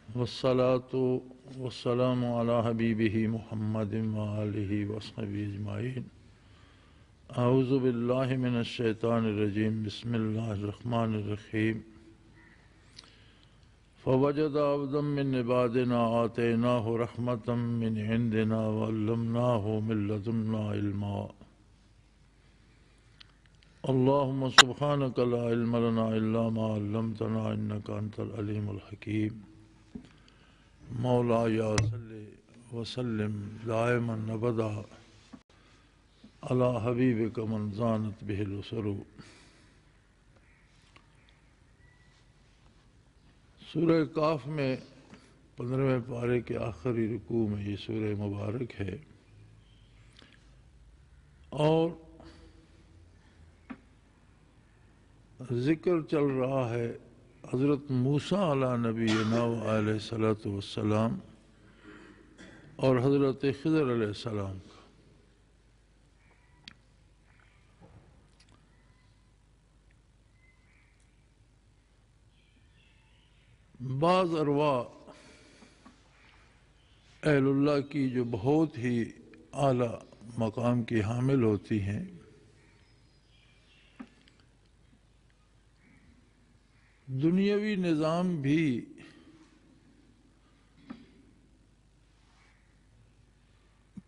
والصلاة والسلام على حبیبہ محمد وآلہ وصحبہ اجمعین۔ اعوذ باللہ من الشیطان الرجیم، بسم اللہ الرحمن الرحیم۔ فوجد عبدا من عبادنا آتیناہ رحمتا من عندنا وعلمناہ من لدنا علما۔ اللہم سبحانک لا علم لنا الا ما علمتنا انک انت العلیم الحکیم۔ مولا یا صلی وسلم دائما ابدا علی حبیبک من زانت بہ الاسر۔ سورہ کاف میں 15ویں پارے کے آخری رکوع میں یہ سورہ مبارک ہے، اور ذکر چل رہا ہے حضرت موسیٰ علیہ نبینا علیہ الصلوۃ والسلام اور حضرت خضر علیہ السلام کا۔ بعض ارواح اہل اللہ کی جو بہت ہی اعلیٰ مقام کی حامل ہوتی ہیں، دنیاوی نظام بھی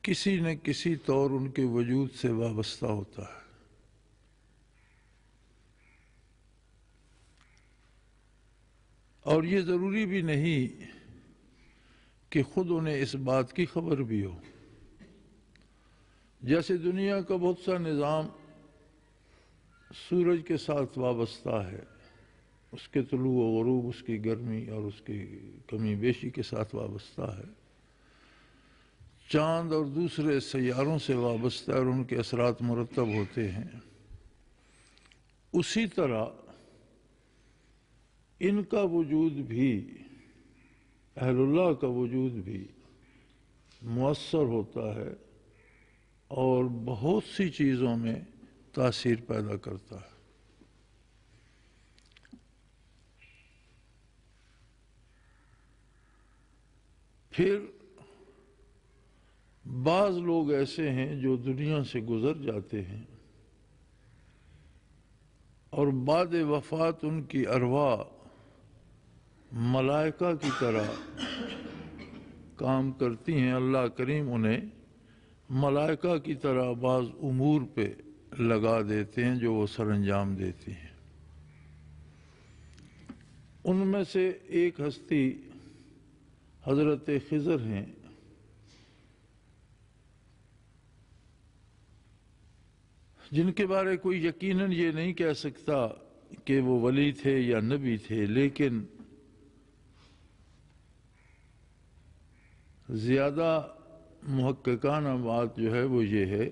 کسی نہ کسی طور ان کے وجود سے وابستہ ہوتا ہے، اور یہ ضروری بھی نہیں کہ خود انہیں اس بات کی خبر بھی ہو۔ جیسے دنیا کا بہت سا نظام سورج کے ساتھ وابستہ ہے، اس کے طلوع و غروب، اس کی گرمی اور اس کی کمی بیشی کے ساتھ وابستہ ہے، چاند اور دوسرے سیاروں سے وابستہ ہے اور ان کے اثرات مرتب ہوتے ہیں، اسی طرح ان کا وجود بھی، اہل اللہ کا وجود بھی مؤثر ہوتا ہے اور بہت سی چیزوں میں تاثیر پیدا کرتا ہے۔ پھر بعض لوگ ایسے ہیں جو دنیا سے گزر جاتے ہیں اور بعد وفات ان کی ارواح ملائکہ کی طرح کام کرتی ہیں۔ اللہ کریم انہیں ملائکہ کی طرح بعض امور پہ لگا دیتے ہیں جو وہ سر انجام دیتی ہیں۔ ان میں سے ایک ہستی حضرت خضر ہیں، جن کے بارے کوئی یقیناً یہ نہیں کہہ سکتا کہ وہ ولی تھے یا نبی تھے، لیکن زیادہ محققانہ بات جو ہے وہ یہ ہے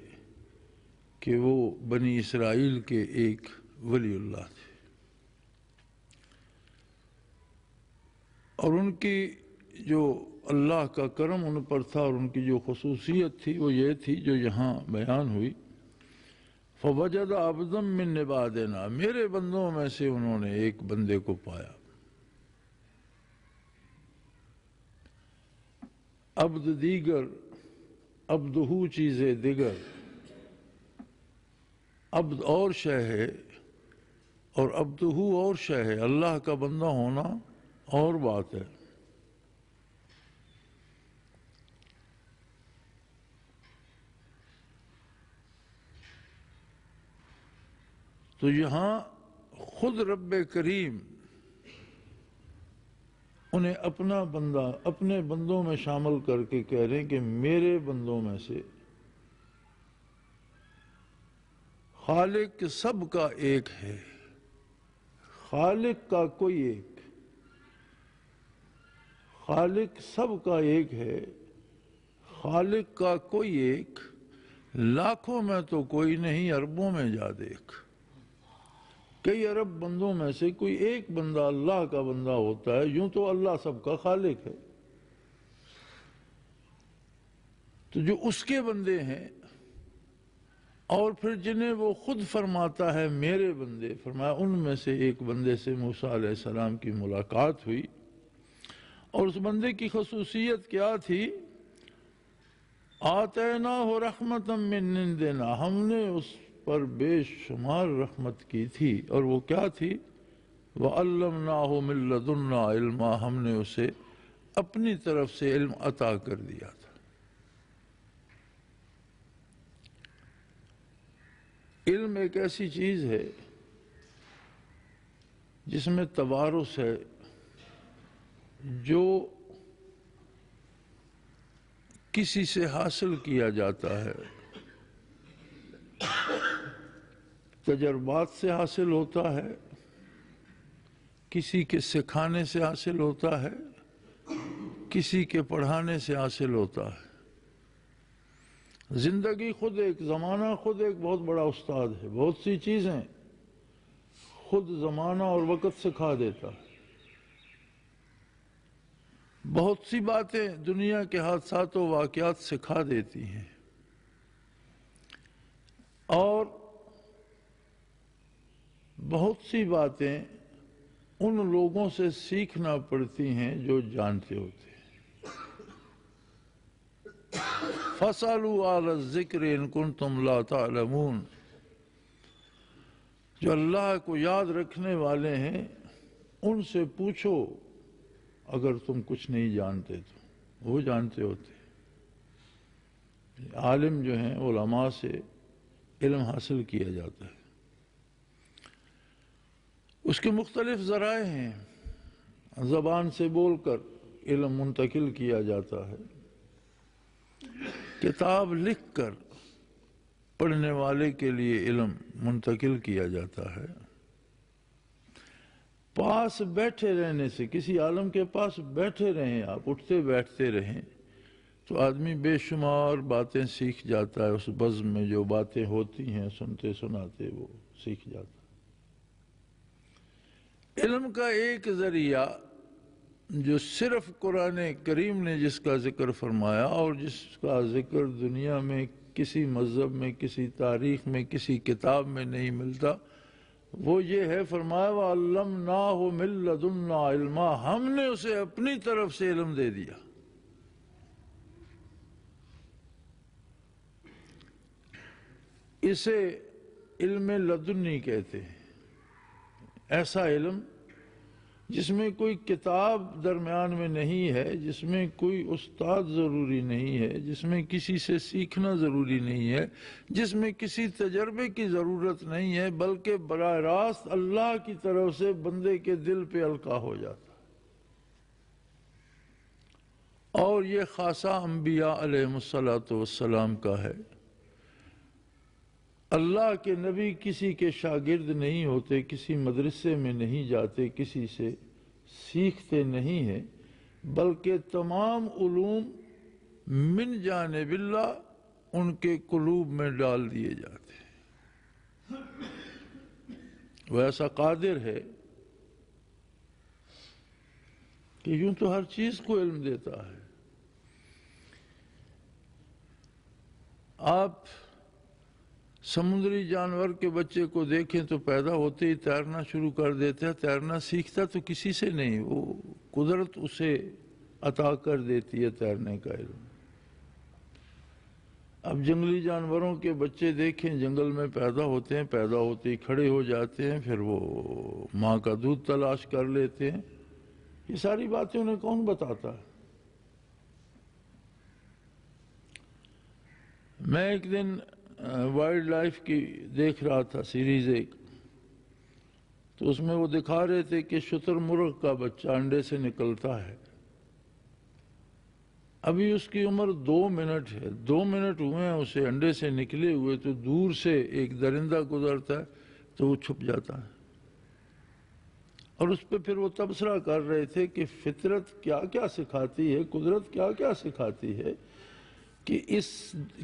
کہ وہ بنی اسرائیل کے ایک ولی اللہ تھے، اور ان کی جو اللہ کا کرم ان پر تھا اور ان کی جو خصوصیت تھی وہ یہ تھی جو یہاں بیان ہوئی۔ فوجد عبدا من عبادنا، میرے بندوں میں سے انہوں نے ایک بندے کو پایا۔ عبد دیگر، عبدہو چیز دیگر، عبد اور شے ہے اور عبدہو اور شے ہے، اللہ کا بندہ ہونا اور بات ہے۔ تو یہاں خود رب کریم انہیں اپنا بندہ اپنے بندوں میں شامل کر کے کہہ رہے ہیں کہ میرے بندوں میں سے خالق سب کا ایک ہے، خالق کا کوئی ایک، خالق سب کا ایک ہے، خالق کا کوئی ایک، لاکھوں میں تو کوئی نہیں، اربوں میں جا دیکھ۔ کئی ارب بندوں میں سے کوئی ایک بندہ اللہ کا بندہ ہوتا ہے، یوں تو اللہ سب کا خالق ہے۔ تو جو اس کے بندے ہیں اور پھر جنہیں وہ خود فرماتا ہے میرے بندے، فرمایا ان میں سے ایک بندے سے موسیٰ علیہ السلام کی ملاقات ہوئی اور اس بندے کی خصوصیت کیا تھی؟ آتیناہ رحمتا من عندنا، ہم نے اس پر بے شمار رحمت کی تھی، اور وہ کیا تھی؟ وَعَلَّمْنَاهُ مِن لَّدُنَّا عِلْمًا، ہم نے اسے اپنی طرف سے علم عطا کر دیا تھا۔ علم ایک ایسی چیز ہے جس میں توارث ہے، جو کسی سے حاصل کیا جاتا ہے، تجربات سے حاصل ہوتا ہے، کسی کے سکھانے سے حاصل ہوتا ہے، کسی کے پڑھانے سے حاصل ہوتا ہے۔ زندگی خود ایک، زمانہ خود ایک بہت بڑا استاد ہے، بہت سی چیزیں خود زمانہ اور وقت سکھا دیتا ہے، بہت سی باتیں دنیا کے حادثات و واقعات سکھا دیتی ہیں، اور بہت سی باتیں ان لوگوں سے سیکھنا پڑتی ہیں جو جانتے ہوتے ہیں۔ فَاسْأَلُوا أَهْلَ الذِّكْرِ إِن كُنتُمْ لَا تَعْلَمُونَ، جو اللہ کو یاد رکھنے والے ہیں ان سے پوچھو اگر تم کچھ نہیں جانتے تو، وہ جانتے ہوتے ہیں۔ عالم جو ہیں علماء سے علم حاصل کیا جاتا ہے، اس کے مختلف ذرائع ہیں، زبان سے بول کر علم منتقل کیا جاتا ہے، کتاب لکھ کر پڑھنے والے کے لیے علم منتقل کیا جاتا ہے، پاس بیٹھے رہنے سے، کسی عالم کے پاس بیٹھے رہیں آپ، اٹھتے بیٹھتے رہیں تو آدمی بے شمار باتیں سیکھ جاتا ہے، اس بزم میں جو باتیں ہوتی ہیں سنتے سناتے وہ سیکھ جاتا ہے۔ علم کا ایک ذریعہ جو صرف قرآن کریم نے جس کا ذکر فرمایا اور جس کا ذکر دنیا میں کسی مذہب میں، کسی تاریخ میں، کسی کتاب میں نہیں ملتا، وہ یہ ہے، فرمایا وَعَلَّمْنَاهُ مِن لَّدُنَّا عِلْمًا، ہم نے اسے اپنی طرف سے علم دے دیا۔ اسے علم لدنی کہتے ہیں، ایسا علم جس میں کوئی کتاب درمیان میں نہیں ہے، جس میں کوئی استاد ضروری نہیں ہے، جس میں کسی سے سیکھنا ضروری نہیں ہے، جس میں کسی تجربے کی ضرورت نہیں ہے، بلکہ براہ راست اللہ کی طرف سے بندے کے دل پہ القا ہو جاتا ہے۔ اور یہ خاصہ انبیاء علیہ السلام کا ہے۔ اللہ کے نبی کسی کے شاگرد نہیں ہوتے، کسی مدرسے میں نہیں جاتے، کسی سے سیکھتے نہیں ہیں، بلکہ تمام علوم من جانب اللہ ان کے قلوب میں ڈال دیے جاتے ہیں۔ وہ ایسا قادر ہے کہ یوں تو ہر چیز کو علم دیتا ہے۔ آپ سمندری جانور کے بچے کو دیکھیں تو پیدا ہوتے ہی تیرنا شروع کر دیتا ہے، تیرنا سیکھتا تو کسی سے نہیں، وہ قدرت اسے عطا کر دیتی ہے تیرنے کا علم۔ اب جنگلی جانوروں کے بچے دیکھیں، جنگل میں پیدا ہوتے ہیں، پیدا ہوتے ہی کھڑے ہو جاتے ہیں، پھر وہ ماں کا دودھ تلاش کر لیتے ہیں، یہ ساری باتیں انہیں کون بتاتا ہے؟ میں ایک دن وائلڈ لائف کی دیکھ رہا تھا سیریز ایک، تو اس میں وہ دکھا رہے تھے کہ شتر مرغ کا بچہ انڈے سے نکلتا ہے، ابھی اس کی عمر 2 منٹ ہے، 2 منٹ ہوئے ہیں اسے انڈے سے نکلے ہوئے، تو دور سے ایک درندہ گزرتا ہے تو وہ چھپ جاتا ہے، اور اس پہ پھر وہ تبصرہ کر رہے تھے کہ فطرت کیا کیا سکھاتی ہے، قدرت کیا کیا سکھاتی ہے کہ اس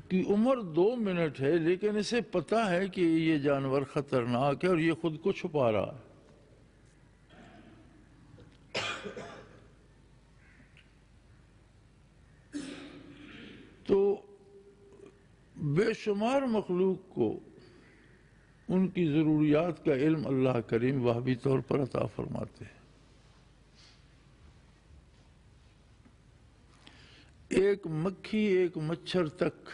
کی عمر 2 منٹ ہے، لیکن اسے پتہ ہے کہ یہ جانور خطرناک ہے اور یہ خود کو چھپا رہا ہے۔ تو بے شمار مخلوق کو ان کی ضروریات کا علم اللہ کریم وہابی طور پر عطا فرماتے ہیں۔ ایک مکھی ایک مچھر تک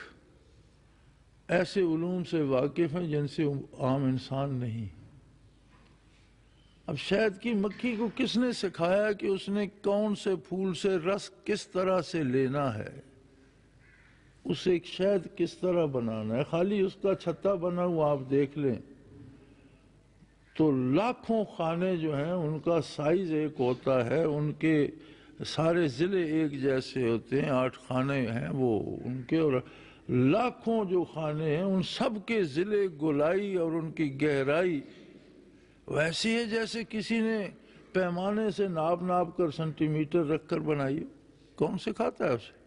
ایسے علوم سے واقف ہیں جن سے عام انسان نہیں۔ اب شہد کی مکھی کو کس نے سکھایا کہ اس نے کون سے پھول سے رس کس طرح سے لینا ہے، اسے ایک شہد کس طرح بنانا ہے؟ خالی اس کا چھتا بنا ہوا آپ دیکھ لیں تو لاکھوں خانے جو ہیں ان کا سائز ایک ہوتا ہے، ان کے سارے ضلع ایک جیسے ہوتے ہیں، 8 خانے ہیں وہ ان کے، اور لاکھوں جو خانے ہیں ان سب کے ضلع گولائی اور ان کی گہرائی ویسی ہے جیسے کسی نے پیمانے سے ناپ ناپ کر سینٹی میٹر رکھ کر بنائی۔ کون سکھاتا ہے اسے؟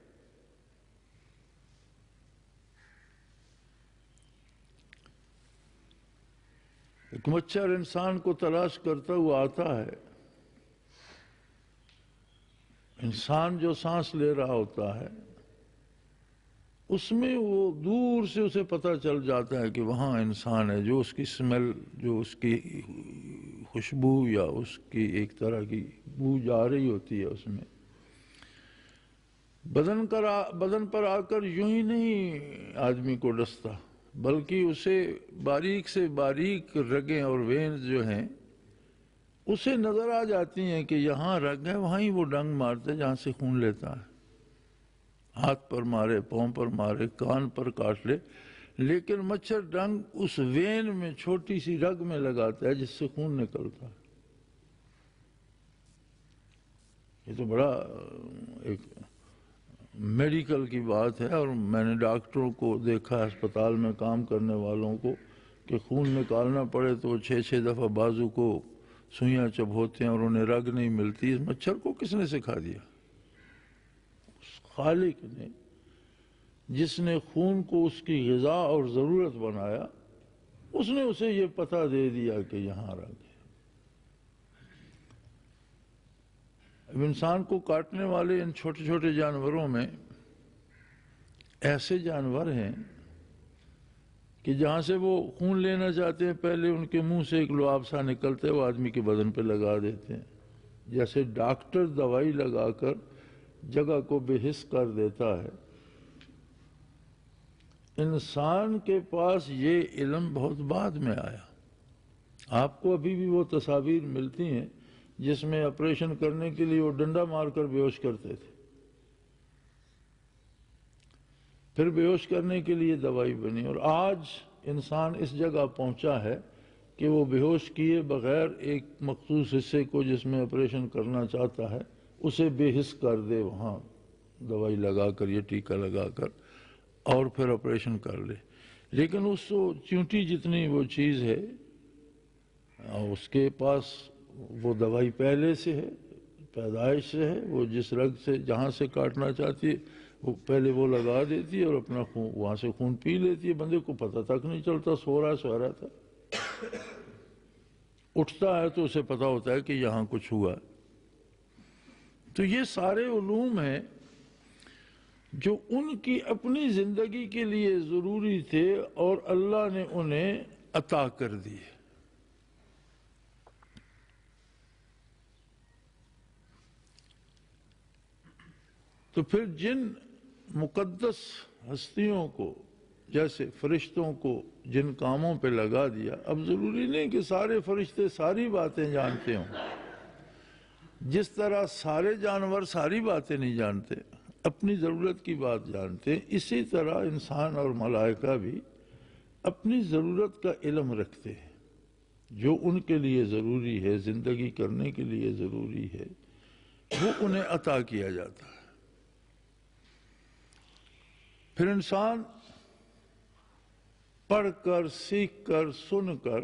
ایک مچھر انسان کو تلاش کرتا ہوا آتا ہے، انسان جو سانس لے رہا ہوتا ہے اس میں وہ دور سے اسے پتہ چل جاتا ہے کہ وہاں انسان ہے، جو اس کی سمیل، جو اس کی خوشبو یا اس کی ایک طرح کی بو جا رہی ہوتی ہے اس میں، بدن پر آ کر یوں ہی نہیں آدمی کو ڈستا، بلکہ اسے باریک سے باریک رگیں اور وینز جو ہیں اسے نظر آ جاتی ہیں کہ یہاں رگ ہے، وہیں وہ ڈنگ مارتا ہے جہاں سے خون لیتا ہے، ہاتھ پر مارے، پاؤں پر مارے، کان پر کاٹ لے، لیکن مچھر ڈنگ اس وین میں چھوٹی سی رگ میں لگاتا ہے جس سے خون نکلتا ہے۔ یہ تو بڑا ایک میڈیکل کی بات ہے، اور میں نے ڈاکٹروں کو دیکھا ہسپتال میں کام کرنے والوں کو کہ خون نکالنا پڑے تو 6 دفعہ بازو کو سوئیاں چبھوتے ہیں اور انہیں رگ نہیں ملتی۔ اس مچھر کو کس نے سکھا دیا؟ اس خالق نے، جس نے خون کو اس کی غذا اور ضرورت بنایا، اس نے اسے یہ پتہ دے دیا کہ یہاں رگ ہے۔ اب انسان کو کاٹنے والے ان چھوٹے چھوٹے جانوروں میں ایسے جانور ہیں کہ جہاں سے وہ خون لینا چاہتے ہیں پہلے ان کے منہ سے ایک لعاب سا نکلتا ہے، وہ آدمی کے بدن پہ لگا دیتے ہیں، جیسے ڈاکٹر دوائی لگا کر جگہ کو بے حس کر دیتا ہے۔ انسان کے پاس یہ علم بہت بعد میں آیا۔ آپ کو ابھی بھی وہ تصاویر ملتی ہیں جس میں آپریشن کرنے کے لیے وہ ڈنڈا مار کر بے ہوش کرتے تھے، پھر بے ہوش کرنے کے لیے دوائی بنی، اور آج انسان اس جگہ پہنچا ہے کہ وہ بے ہوش کیے بغیر ایک مخصوص حصے کو جس میں آپریشن کرنا چاہتا ہے اسے بے حس کر دے، وہاں دوائی لگا کر یا ٹیکہ لگا کر، اور پھر آپریشن کر لے۔ لیکن اس چیونٹی جتنی وہ چیز ہے اس کے پاس وہ دوائی پہلے سے ہے، پیدائش سے ہے، وہ جس رگ سے جہاں سے کاٹنا چاہتی ہے وہ پہلے وہ لگا دیتی ہے اور اپنا خون وہاں سے خون پی لیتی ہے، بندے کو پتہ تک نہیں چلتا، سو رہتا ہے، اٹھتا ہے تو اسے پتہ ہوتا ہے کہ یہاں کچھ ہوا۔ تو یہ سارے علوم ہیں جو ان کی اپنی زندگی کے لیے ضروری تھے اور اللہ نے انہیں عطا کر دیے۔ تو پھر جن مقدس ہستیوں کو، جیسے فرشتوں کو جن کاموں پہ لگا دیا، اب ضروری نہیں کہ سارے فرشتے ساری باتیں جانتے ہوں، جس طرح سارے جانور ساری باتیں نہیں جانتے، اپنی ضرورت کی بات جانتے ہیں، اسی طرح انسان اور ملائکہ بھی اپنی ضرورت کا علم رکھتے ہیں، جو ان کے لیے ضروری ہے، زندگی کرنے کے لیے ضروری ہے، وہ انہیں عطا کیا جاتا ہے۔ پھر انسان پڑھ کر، سیکھ کر، سن کر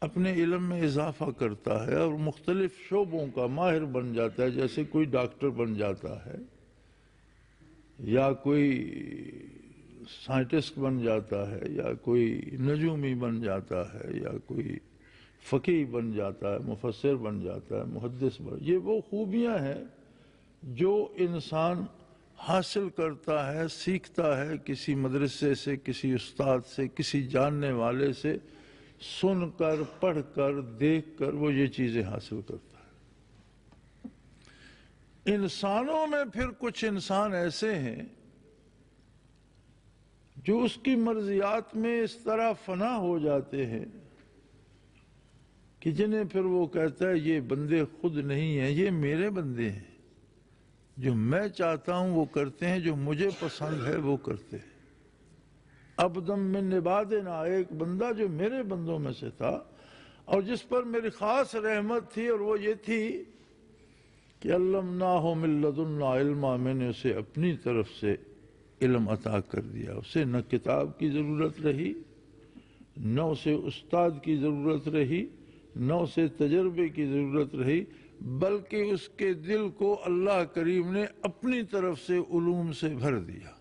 اپنے علم میں اضافہ کرتا ہے اور مختلف شعبوں کا ماہر بن جاتا ہے، جیسے کوئی ڈاکٹر بن جاتا ہے یا کوئی سائنٹسٹ بن جاتا ہے یا کوئی نجومی بن جاتا ہے یا کوئی فقیہ بن جاتا ہے، مفسر بن جاتا ہے، محدث یہ وہ خوبیاں ہیں جو انسان حاصل کرتا ہے، سیکھتا ہے کسی مدرسے سے، کسی استاد سے، کسی جاننے والے سے، سن کر، پڑھ کر، دیکھ کر وہ یہ چیزیں حاصل کرتا ہے۔ انسانوں میں پھر کچھ انسان ایسے ہیں جو اس کی مرضیات میں اس طرح فنا ہو جاتے ہیں کہ جنہیں پھر وہ کہتا ہے یہ بندے خود نہیں ہیں، یہ میرے بندے ہیں، جو میں چاہتا ہوں وہ کرتے ہیں، جو مجھے پسند ہے وہ کرتے ہیں۔ عبدم من عبادنا، ایک بندہ جو میرے بندوں میں سے تھا اور جس پر میری خاص رحمت تھی، اور وہ یہ تھی کہ علمناہ من لدنا علما، میں نے اسے اپنی طرف سے علم عطا کر دیا۔ اسے نہ کتاب کی ضرورت رہی، نہ اسے استاد کی ضرورت رہی، نہ اسے تجربے کی ضرورت رہی، بلکہ اس کے دل کو اللہ کریم نے اپنی طرف سے علوم سے بھر دیا۔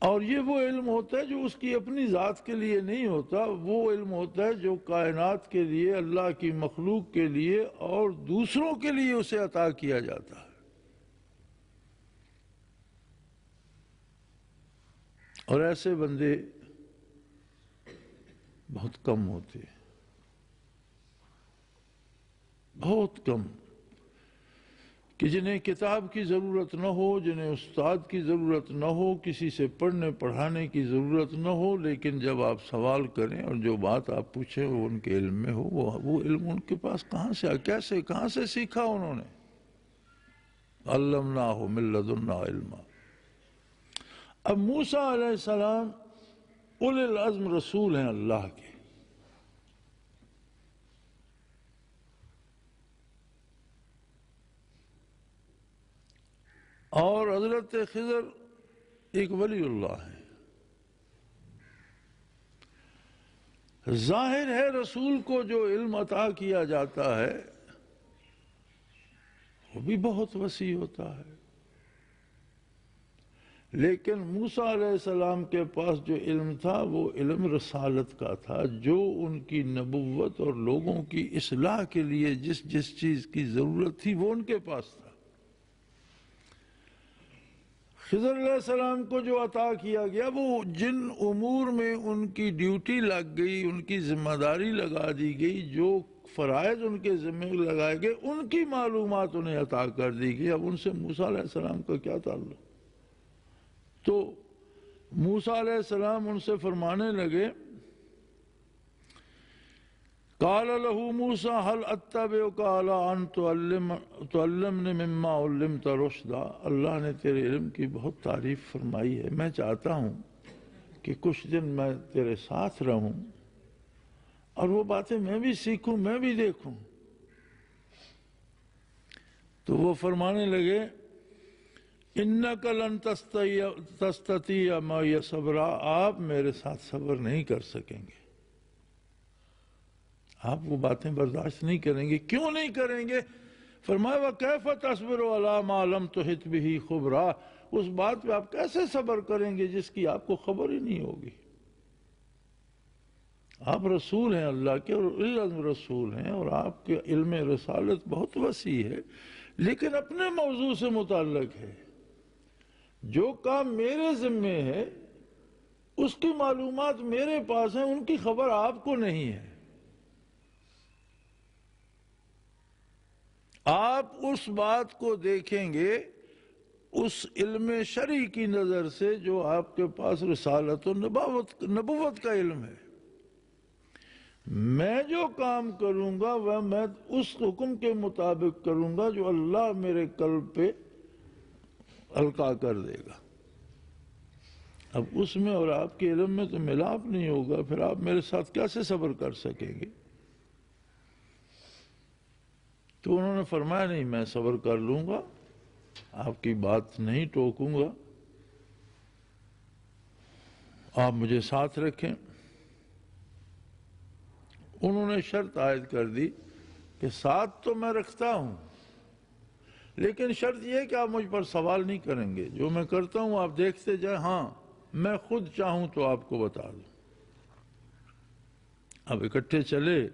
اور یہ وہ علم ہوتا ہے جو اس کی اپنی ذات کے لیے نہیں ہوتا، وہ علم ہوتا ہے جو کائنات کے لیے، اللہ کی مخلوق کے لیے اور دوسروں کے لیے اسے عطا کیا جاتا ہے۔ اور ایسے بندے بہت کم ہوتے ہیں، بہت کم، کہ جنہیں کتاب کی ضرورت نہ ہو، جنہیں استاد کی ضرورت نہ ہو، کسی سے پڑھنے پڑھانے کی ضرورت نہ ہو، لیکن جب آپ سوال کریں اور جو بات آپ پوچھیں وہ ان کے علم میں ہو، وہ علم ان کے پاس کہاں سے کیسے کہاں سے سیکھا انہوں نے؟ علمناہ من لدنا علما۔ اب موسیٰ علیہ السلام اولی العزم رسول ہیں اللہ کے، اور حضرت خضر ایک ولی اللہ ہے۔ ظاہر ہے رسول کو جو علم عطا کیا جاتا ہے وہ بھی بہت وسیع ہوتا ہے، لیکن موسیٰ علیہ السلام کے پاس جو علم تھا وہ علم رسالت کا تھا، جو ان کی نبوت اور لوگوں کی اصلاح کے لیے جس جس چیز کی ضرورت تھی وہ ان کے پاس تھا۔ خضر علیہ السلام کو جو عطا کیا گیا وہ جن امور میں ان کی ڈیوٹی لگ گئی، ان کی ذمہ داری لگا دی گئی، جو فرائض ان کے ذمہ لگائے گئے، ان کی معلومات انہیں عطا کر دی گئی۔ اب ان سے موسیٰ علیہ السلام کا کیا تعلق؟ تو موسیٰ علیہ السلام ان سے فرمانے لگے، قال له موسیٰ هل اتبعک علی ان تعلمنی مما علمت رشدا۔ اللہ نے تیرے علم کی بہت تعریف فرمائی ہے، میں چاہتا ہوں کہ کچھ دن میں تیرے ساتھ رہوں اور وہ باتیں میں بھی سیکھوں، میں بھی دیکھوں۔ تو وہ فرمانے لگے، انک لن تستطیع معی صبرا، آپ میرے ساتھ صبر نہیں کر سکیں گے، آپ وہ باتیں برداشت نہیں کریں گے۔ کیوں نہیں کریں گے؟ فرمایا وَكَيْفَ تَصْبِرُ عَلَىٰ مَا لَمْ تُحِطْ بِهِ خُبْرًا، اس بات پہ آپ کیسے صبر کریں گے جس کی آپ کو خبر ہی نہیں ہوگی۔ آپ رسول ہیں اللہ کے، اور علم رسول ہیں، اور آپ کے علم رسالت بہت وسیع ہے، لیکن اپنے موضوع سے متعلق ہے۔ جو کام میرے ذمے ہے اس کی معلومات میرے پاس ہیں، ان کی خبر آپ کو نہیں ہے۔ آپ اس بات کو دیکھیں گے اس علم شرعی کی نظر سے جو آپ کے پاس رسالت و نبوت کا علم ہے۔ میں جو کام کروں گا وہ میں اس حکم کے مطابق کروں گا جو اللہ میرے قلب پہ القاء کر دے گا۔ اب اس میں اور آپ کے علم میں تو ملاپ نہیں ہوگا، پھر آپ میرے ساتھ کیسے صبر کر سکیں گے؟ تو انہوں نے فرمایا نہیں، میں صبر کر لوں گا، آپ کی بات نہیں ٹوکوں گا، آپ مجھے ساتھ رکھیں۔ انہوں نے شرط عائد کر دی کہ ساتھ تو میں رکھتا ہوں، لیکن شرط یہ کہ آپ مجھ پر سوال نہیں کریں گے، جو میں کرتا ہوں آپ دیکھتے جائیں، ہاں میں خود چاہوں تو آپ کو بتا دوں۔ اب اکٹھے چلے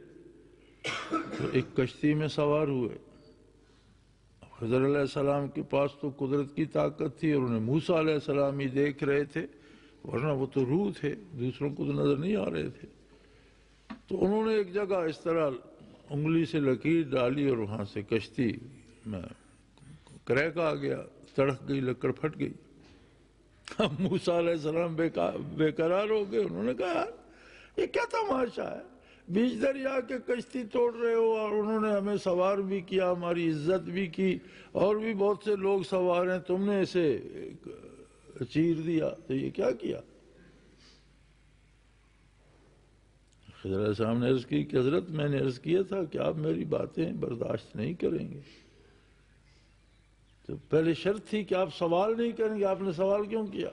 تو ایک کشتی میں سوار ہوئے۔ خضر علیہ السلام کے پاس تو قدرت کی طاقت تھی اور انہیں موسیٰ علیہ السلام ہی دیکھ رہے تھے، ورنہ وہ تو روح تھے، دوسروں کو تو نظر نہیں آ رہے تھے۔ تو انہوں نے ایک جگہ اس طرح انگلی سے لکیر ڈالی اور وہاں سے کشتی میں کریک آ گیا، تڑک گئی، لکڑ پھٹ گئی۔ اب موسیٰ علیہ السلام بے قرار ہو گئے، انہوں نے کہا یار یہ کیا تماشا ہے، بیچ دریا کے کشتی توڑ رہے ہو، اور انہوں نے ہمیں سوار بھی کیا، ہماری عزت بھی کی، اور بھی بہت سے لوگ سوار ہیں، تم نے اسے چیر دیا، تو یہ کیا کیا؟ خضر علیہ السلام نے عرض کی کہ حضرت میں نے عرض کیا تھا کہ آپ میری باتیں برداشت نہیں کریں گے، تو پہلے شرط تھی کہ آپ سوال نہیں کریں گے، آپ نے سوال کیوں کیا؟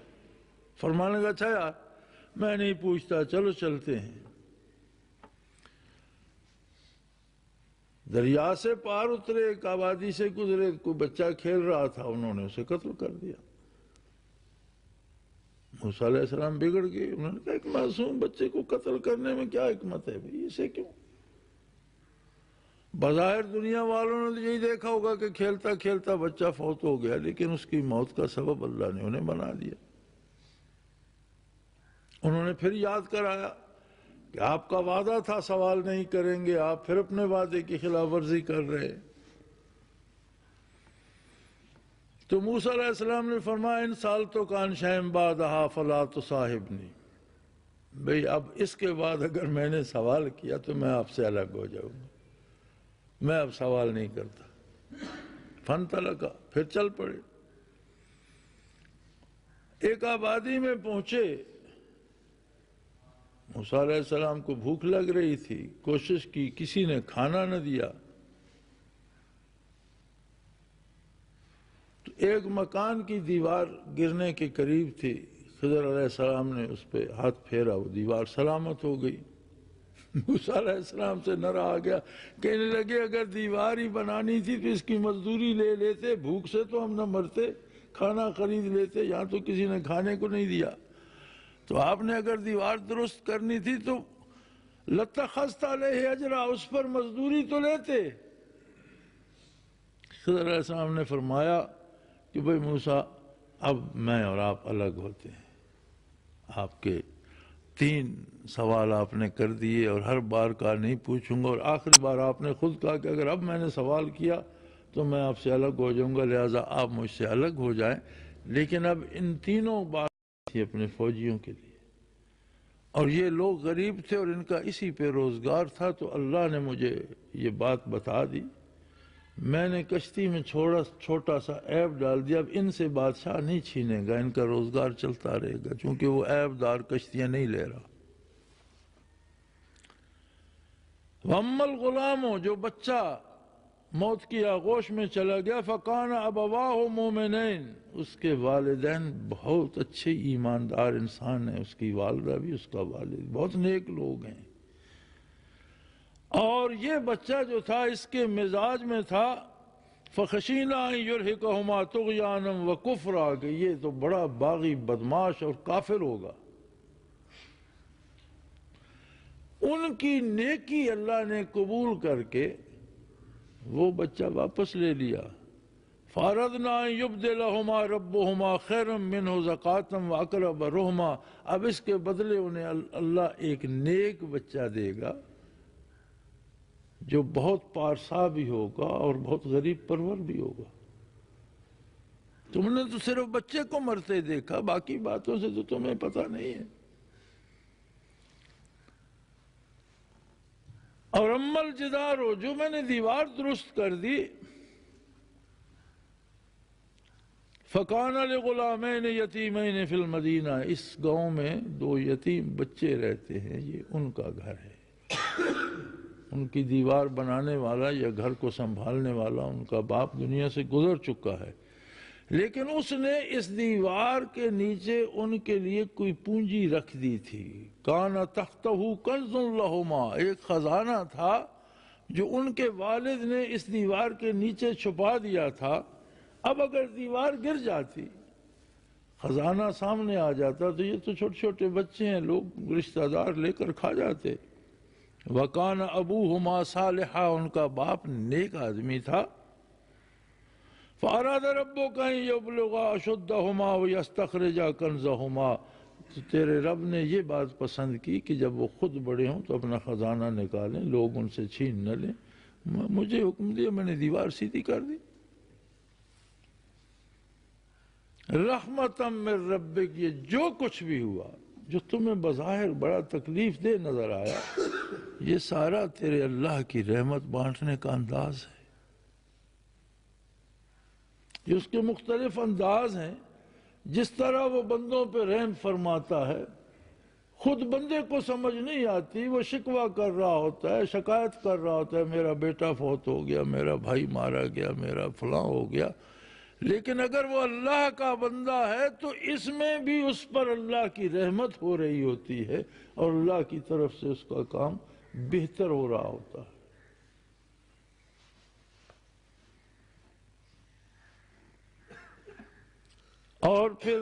فرمانے لگا اچھا یار میں نہیں پوچھتا، چلو چلتے ہیں۔ دریا سے پار اترے، ایک آبادی سے گزرے، کوئی بچہ کھیل رہا تھا، انہوں نے اسے قتل کر دیا۔ موسیٰ علیہ السلام بگڑ گئے، انہوں نے کہا ایک معصوم بچے کو قتل کرنے میں کیا حکمت ہے بھئی، اسے کیوں؟ بظاہر دنیا والوں نے تو یہی دیکھا ہوگا کہ کھیلتا کھیلتا بچہ فوت ہو گیا، لیکن اس کی موت کا سبب اللہ نے انہیں بنا دیا۔ انہوں نے پھر یاد کرایا کہ آپ کا وعدہ تھا سوال نہیں کریں گے، آپ پھر اپنے وعدے کی خلاف ورزی کر رہے۔ تو موسیٰ علیہ السلام نے فرمایا ان سألتک عن شیء بعدھا فلا تصاحبنی، بھئی اب اس کے بعد اگر میں نے سوال کیا تو میں آپ سے الگ ہو جاؤں گا، میں اب سوال نہیں کرتا۔ فانطلقا، پھر چل پڑے۔ ایک آبادی میں پہنچے، موسیٰ علیہ السلام کو بھوک لگ رہی تھی، کوشش کی، کسی نے کھانا نہ دیا، تو ایک مکان کی دیوار گرنے کے قریب تھی، خضر علیہ السلام نے اس پہ ہاتھ پھیرا، وہ دیوار سلامت ہو گئی۔ موسیٰ علیہ السلام سے نہ رہا گیا، کہنے لگے اگر دیوار ہی بنانی تھی تو اس کی مزدوری لے لیتے، بھوک سے تو ہم نہ مرتے، کھانا خرید لیتے، یہاں تو کسی نے کھانے کو نہیں دیا، تو آپ نے اگر دیوار درست کرنی تھی تو لَاتَّخَذْتَ عَلَيْهِ اجرا، اس پر مزدوری تو لیتے۔ خضر علیہ السلام نے فرمایا کہ بھئی موسیٰ اب میں اور آپ الگ ہوتے ہیں، آپ کے 3 سوال آپ نے کر دیے اور ہر بار کا نہیں پوچھوں گا، اور آخری بار آپ نے خود کہا کہ اگر اب میں نے سوال کیا تو میں آپ سے الگ ہو جاؤں گا، لہٰذا آپ مجھ سے الگ ہو جائیں۔ لیکن اب ان تینوں بات تھی اپنے فوجیوں کے لیے، اور یہ لوگ غریب تھے اور ان کا اسی پہ روزگار تھا، تو اللہ نے مجھے یہ بات بتا دی، میں نے کشتی میں چھوٹا سا عیب ڈال دیا، اب ان سے بادشاہ نہیں چھینے گا، ان کا روزگار چلتا رہے گا، چونکہ وہ عیب دار کشتیاں نہیں لے رہا۔ وَأَمَّا الْغُلَامُ، جو بچہ موت کی آغوش میں چلا گیا، فَكَانَ أَبَوَاهُ مُؤْمِنَيْنِ، اس کے والدین بہت اچھے ایماندار انسان ہیں، اس کی والدہ بھی، اس کا والد بہت نیک لوگ ہیں، اور یہ بچہ جو تھا اس کے مزاج میں تھا فَخَشِينَا أَن يُرْهِقَهُمَا طُغْيَانًا وَكُفْرًا، کہ یہ تو بڑا باغی بدماش اور کافر ہوگا۔ ان کی نیکی اللہ نے قبول کر کے وہ بچہ واپس لے لیا۔ فَأَرَدْنَا أَن يُبْدِلَهُمَا رَبُّهُمَا خَيْرًا مِّنْهُ زَكَاةً وَأَقْرَبَ رُحْمًا، اب اس کے بدلے انہیں اللہ ایک نیک بچہ دے گا جو بہت پارسا بھی ہوگا اور بہت غریب پرور بھی ہوگا۔ تم نے تو صرف بچے کو مرتے دیکھا، باقی باتوں سے تو تمہیں پتہ نہیں ہے۔ اور اما الجدار، جو میں نے دیوار درست کر دی، فکان لغلامین یتیمین فی المدینہ، اس گاؤں میں 2 یتیم بچے رہتے ہیں، یہ ان کا گھر ہے، ان کی دیوار بنانے والا یا گھر کو سنبھالنے والا ان کا باپ دنیا سے گزر چکا ہے، لیکن اس نے اس دیوار کے نیچے ان کے لیے کوئی پونجی رکھ دی تھی۔ کان تحتہ کنز لہما، ایک خزانہ تھا جو ان کے والد نے اس دیوار کے نیچے چھپا دیا تھا، اب اگر دیوار گر جاتی، خزانہ سامنے آ جاتا، تو یہ تو چھوٹے چھوٹے بچے ہیں، لوگ رشتہ دار لے کر کھا جاتے۔ وَكَانَ أَبُوهُمَا صَالِحًا، ان کا باپ نیک آدمی تھا۔ فَأَرَادَ رَبُّكَ أَن يَبْلُغَا أَشُدَّهُمَا وَيَسْتَخْرِجَا كَنزَهُمَا، تو تیرے رب نے یہ بات پسند کی کہ جب وہ خود بڑے ہوں تو اپنا خزانہ نکالیں، لوگ ان سے چھین نہ لیں، مجھے حکم دیا، میں نے دیوار سیدھی کر دی۔ رحمتم من ربک، یہ جو کچھ بھی ہوا جو تمہیں بظاہر بڑا تکلیف دہ نظر آیا، یہ سارا تیرے اللہ کی رحمت بانٹنے کا انداز ہے۔ یہ اس کے مختلف انداز ہیں، جس طرح وہ بندوں پہ رحم فرماتا ہے، خود بندے کو سمجھ نہیں آتی، وہ شکوہ کر رہا ہوتا ہے، شکایت کر رہا ہوتا ہے، میرا بیٹا فوت ہو گیا، میرا بھائی مارا گیا، میرا فلاں ہو گیا، لیکن اگر وہ اللہ کا بندہ ہے تو اس میں بھی اس پر اللہ کی رحمت ہو رہی ہوتی ہے، اور اللہ کی طرف سے اس کا کام بہتر ہو رہا ہوتا ہے۔ اور پھر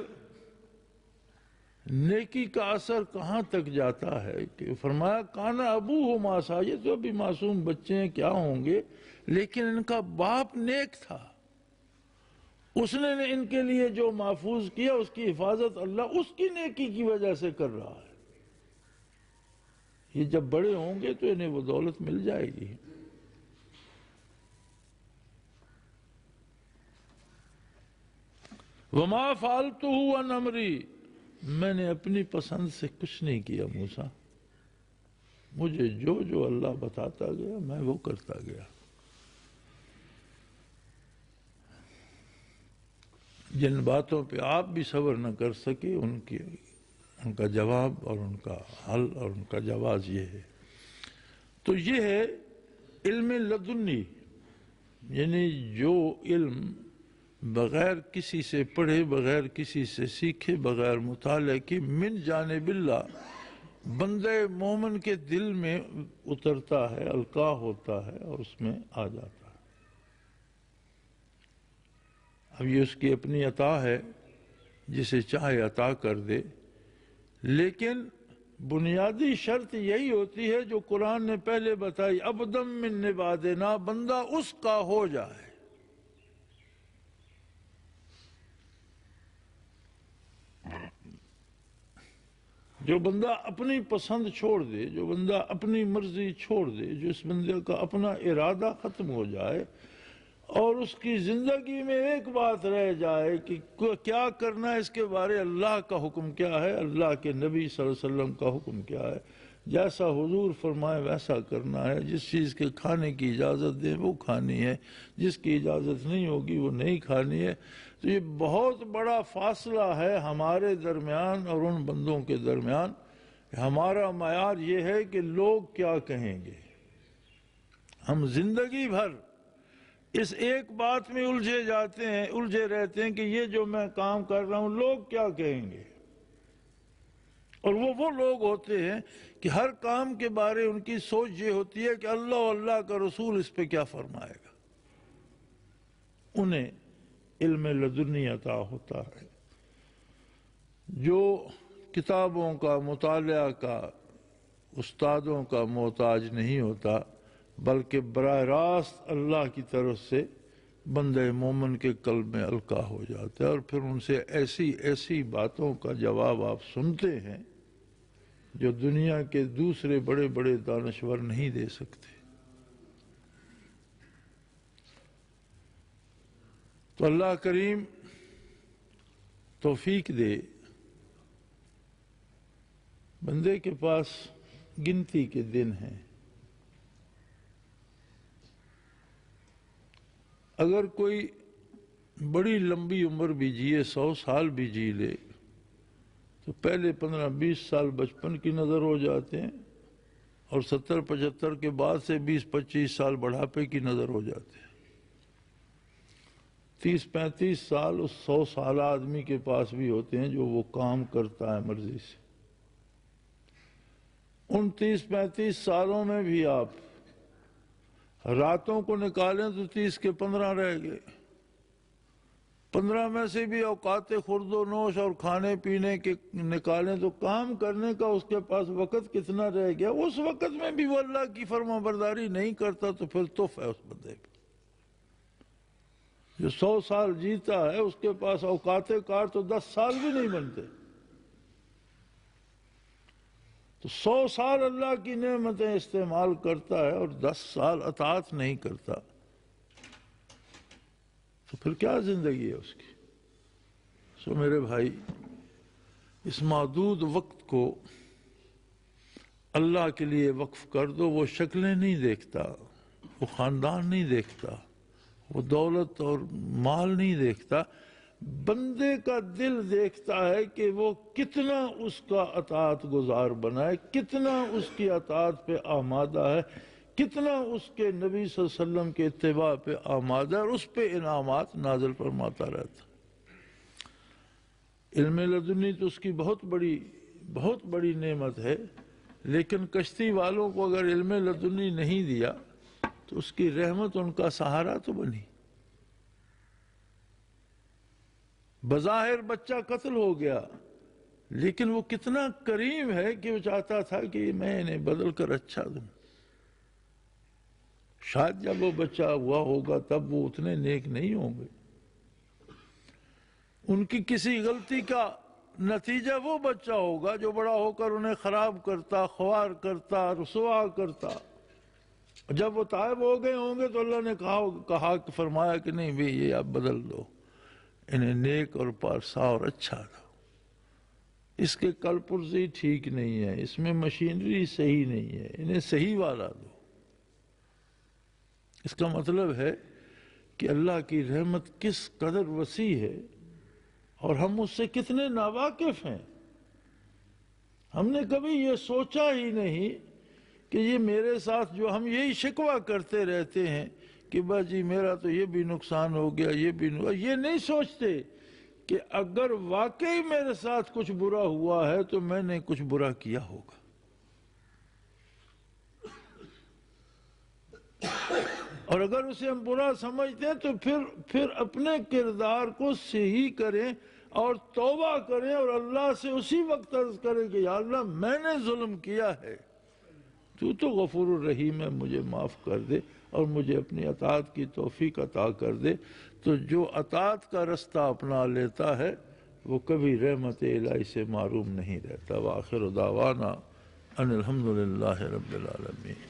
نیکی کا اثر کہاں تک جاتا ہے کہ فرمایا کانا ابوہما صالحا، یہ تو ابھی معصوم بچے ہیں، کیا ہوں گے، لیکن ان کا باپ نیک تھا، اس نے ان کے لیے جو محفوظ کیا، اس کی حفاظت اللہ اس کی نیکی کی وجہ سے کر رہا ہے۔ یہ جب بڑے ہوں گے تو انہیں وہ دولت مل جائے گی۔ وما فعلتہ عن امری، میں نے اپنی پسند سے کچھ نہیں کیا موسیٰ، مجھے جو جو اللہ بتاتا گیا میں وہ کرتا گیا۔ جن باتوں پہ آپ بھی صبر نہ کر سکے، ان کا جواب اور ان کا حل اور ان کا جواز یہ ہے۔ تو یہ ہے علم لدنی، یعنی جو علم بغیر کسی سے پڑھے، بغیر کسی سے سیکھے، بغیر مطالعے کے من جانب اللہ بندے مومن کے دل میں اترتا ہے، القاء ہوتا ہے اور اس میں آ جاتا ہے۔ اب یہ اس کی اپنی عطا ہے، جسے چاہے عطا کر دے، لیکن بنیادی شرط یہی ہوتی ہے جو قرآن نے پہلے بتائی، عبدم من عبادنا، بندہ اس کا ہو جائے۔ جو بندہ اپنی پسند چھوڑ دے، جو بندہ اپنی مرضی چھوڑ دے، جو اس بندے کا اپنا ارادہ ختم ہو جائے اور اس کی زندگی میں ایک بات رہ جائے کہ کیا کرنا ہے، اس کے بارے اللہ کا حکم کیا ہے، اللہ کے نبی صلی اللہ علیہ وسلم کا حکم کیا ہے، جیسا حضور فرمائے ویسا کرنا ہے، جس چیز کے کھانے کی اجازت دیں وہ کھانی ہے، جس کی اجازت نہیں ہوگی وہ نہیں کھانی ہے۔ تو یہ بہت بڑا فاصلہ ہے ہمارے درمیان اور ان بندوں کے درمیان۔ ہمارا معیار یہ ہے کہ لوگ کیا کہیں گے۔ ہم زندگی بھر اس ایک بات میں الجھے رہتے ہیں کہ یہ جو میں کام کر رہا ہوں لوگ کیا کہیں گے، اور وہ لوگ ہوتے ہیں کہ ہر کام کے بارے ان کی سوچ یہ ہوتی ہے کہ اللہ اور اللہ کا رسول اس پہ کیا فرمائے گا۔ انہیں علم لدنی عطا ہوتا ہے، جو کتابوں کا مطالعہ کا، استادوں کا محتاج نہیں ہوتا، بلکہ براہ راست اللہ کی طرف سے بندہ مومن کے قلب میں القاء ہو جاتا ہے، اور پھر ان سے ایسی ایسی باتوں کا جواب آپ سنتے ہیں جو دنیا کے دوسرے بڑے بڑے دانشور نہیں دے سکتے۔ تو اللہ کریم توفیق دے، بندے کے پاس گنتی کے دن ہیں، اگر کوئی بڑی لمبی عمر بھی جیے، 100 سال بھی جی لے، تو پہلے 15-20 سال بچپن کی نظر ہو جاتے ہیں، اور 70-75 کے بعد سے 20-25 سال بڑھاپے کی نظر ہو جاتے ہیں۔ 30-35 سال اس 100 سالہ آدمی کے پاس بھی ہوتے ہیں جو وہ کام کرتا ہے مرضی سے۔ ان 30-35 سالوں میں بھی آپ راتوں کو نکالیں تو 30 کے 15 رہ گئے، 15 میں سے بھی اوقات خورد و نوش اور کھانے پینے کے نکالیں تو کام کرنے کا اس کے پاس وقت کتنا رہ گیا۔ اس وقت میں بھی وہ اللہ کی فرما برداری نہیں کرتا تو پھر تف ہے اس بندے پہ۔ جو 100 سال جیتا ہے اس کے پاس اوقات کار تو 10 سال بھی نہیں بنتے۔ تو 100 سال اللہ کی نعمتیں استعمال کرتا ہے اور 10 سال اطاعت نہیں کرتا، تو پھر کیا زندگی ہے اس کی؟ سو میرے بھائی، اس محدود وقت کو اللہ کے لیے وقف کر دو۔ وہ شکلیں نہیں دیکھتا، وہ خاندان نہیں دیکھتا، وہ دولت اور مال نہیں دیکھتا، بندے کا دل دیکھتا ہے کہ وہ کتنا اس کا اطاعت گزار بنا ہے، کتنا اس کی اطاعت پہ آمادہ ہے، کتنا اس کے نبی صلی اللہ علیہ وسلم کے اتباع پہ آمادہ ہے، اور اس پہ انعامات نازل فرماتا رہتا۔ علم لدنی تو اس کی بہت بڑی نعمت ہے، لیکن کشتی والوں کو اگر علم لدنی نہیں دیا تو اس کی رحمت ان کا سہارا تو بنی۔ بظاہر بچہ قتل ہو گیا، لیکن وہ کتنا کریم ہے کہ وہ چاہتا تھا کہ میں انہیں بدل کر اچھا دوں۔ شاید جب وہ بچہ ہوا ہوگا تب وہ اتنے نیک نہیں ہوں گے، ان کی کسی غلطی کا نتیجہ وہ بچہ ہوگا جو بڑا ہو کر انہیں خراب کرتا، خوار کرتا، رسوا کرتا۔ جب وہ طائب ہو گئے ہوں گے تو اللہ نے کہا فرمایا کہ نہیں بھی یہ آپ بدل دو، انہیں نیک اور پارسا اور اچھا دو، اس کے کل پرزی ٹھیک نہیں ہے، اس میں مشینری صحیح نہیں ہے، انہیں صحیح والا دو۔ اس کا مطلب ہے کہ اللہ کی رحمت کس قدر وسیع ہے اور ہم اس سے کتنے ناواقف ہیں۔ ہم نے کبھی یہ سوچا ہی نہیں کہ یہ میرے ساتھ جو ہم یہی شکوہ کرتے رہتے ہیں کہ بس جی میرا تو یہ بھی نقصان ہو گیا، یہ نہیں سوچتے کہ اگر واقعی میرے ساتھ کچھ برا ہوا ہے تو میں نے کچھ برا کیا ہوگا۔ اور اگر اسے ہم برا سمجھتے ہیں تو پھر اپنے کردار کو صحیح کریں اور توبہ کریں اور اللہ سے اسی وقت عرض کریں کہ یا اللہ میں نے ظلم کیا ہے، تو غفور الرحیم ہے، مجھے معاف کر دے اور مجھے اپنی اطاعت کی توفیق عطا کر دے۔ تو جو اطاعت کا رستہ اپنا لیتا ہے وہ کبھی رحمت الہی سے محروم نہیں رہتا۔ وآخر دعوانا ان الحمدللہ رب العالمین۔